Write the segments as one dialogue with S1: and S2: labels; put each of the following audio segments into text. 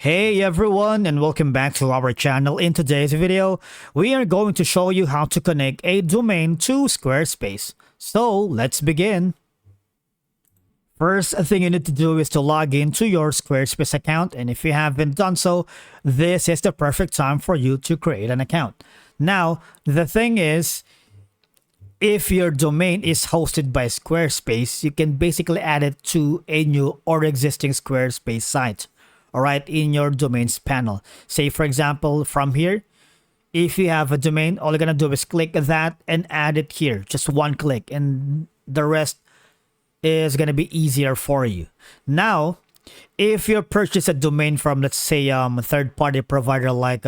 S1: Hey everyone, and welcome back to our channel. In today's video, we are going to show you how to connect a domain to Squarespace. So let's begin. First thing you need to do is to log into your Squarespace account, and if you haven't done so, this is the perfect time for you to create an account. Now, the thing is, if your domain is hosted by Squarespace, you can basically add it to a new or existing Squarespace site. All right, in your domains panel. Say, for example, from here, if you have a domain, all you're going to do is click that and add it here. Just one click, and the rest is going to be easier for you. Now, if you purchase a domain from, let's say, a third-party provider like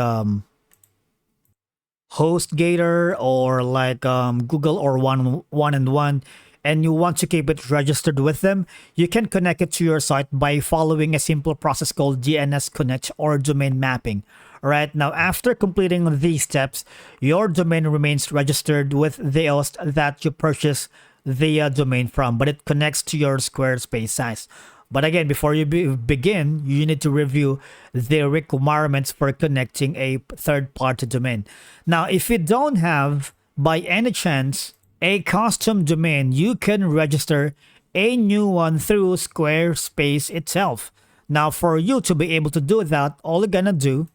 S1: HostGator or like Google or one and one, and you want to keep it registered with them, you can connect it to your site by following a simple process called DNS Connect or domain mapping. Alright, now after completing these steps, your domain remains registered with the host that you purchased the domain from, but it connects to your Squarespace site. But again, before you begin, you need to review the requirements for connecting a third-party domain. Now, if you don't have, by any chance, a custom domain, you can register a new one through Squarespace itself. Now, for you to be able to do that, all you're gonna do,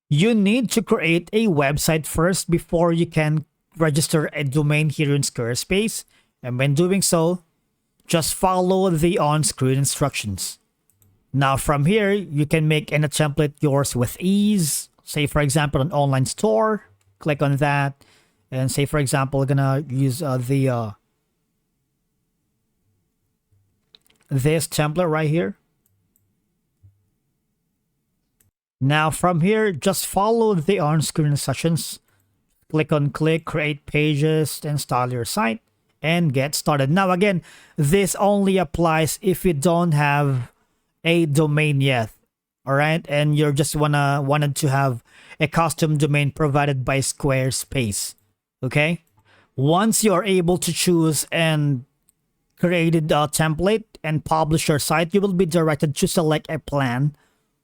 S1: you need to create a website first before you can register a domain here in Squarespace. And when doing so, just follow the on-screen instructions. Now, from here, you can make any template yours with ease. Say, for example, an online store. Click on that. And say, for example, we're gonna use this template right here. Now from here, just follow the on-screen instructions. Click on create pages, and style your site, and get started. Now again, this only applies if you don't have a domain yet. All right, and you're just wanted to have a custom domain provided by Squarespace. Okay, once you're able to choose and created a template and publish your site, you will be directed to select a plan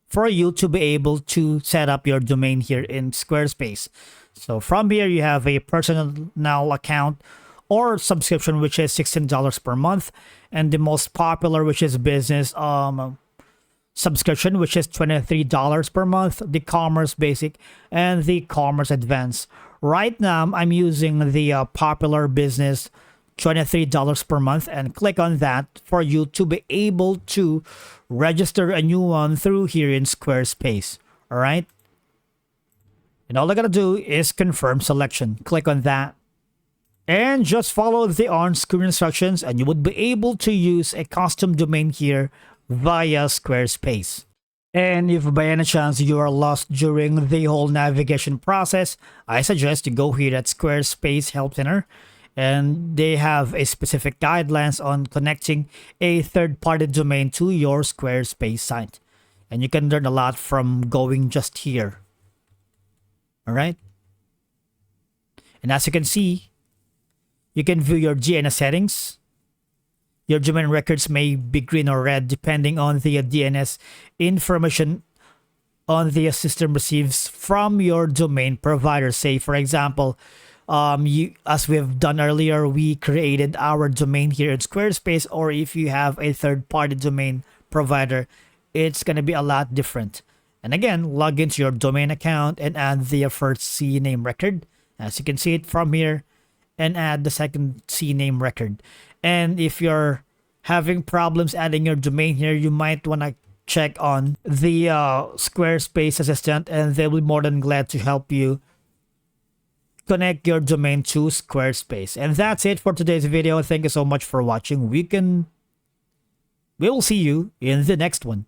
S1: for you to be able to set up your domain here in Squarespace. So from here, you have a personal account or subscription, which is $16 per month, and the most popular, which is business subscription, which is $23 per month, the commerce basic, and the commerce advanced. Right now, I'm using the popular business $23 per month, and click on that for you to be able to register a new one through here in Squarespace. All right. And all I gotta do is confirm selection. Click on that and just follow the on-screen instructions, and you would be able to use a custom domain here via Squarespace. And if by any chance you are lost during the whole navigation process, I suggest you go here at Squarespace Help Center, and they have a specific guidelines on connecting a third-party domain to your Squarespace site. And you can learn a lot from going just here. All right. And as you can see, you can view your DNS settings. Your domain records may be green or red depending on the DNS information on the system receives from your domain provider. Say, for example, as we've done earlier, we created our domain here in Squarespace, or if you have a third-party domain provider, it's going to be a lot different. And again, log into your domain account and add the first CNAME record, as you can see it from here, and add the second CNAME record. And if you're having problems adding your domain here, you might want to check on the Squarespace assistant, and they'll be more than glad to help you connect your domain to Squarespace. And that's it for today's video. Thank you so much for watching. We will see you in the next one.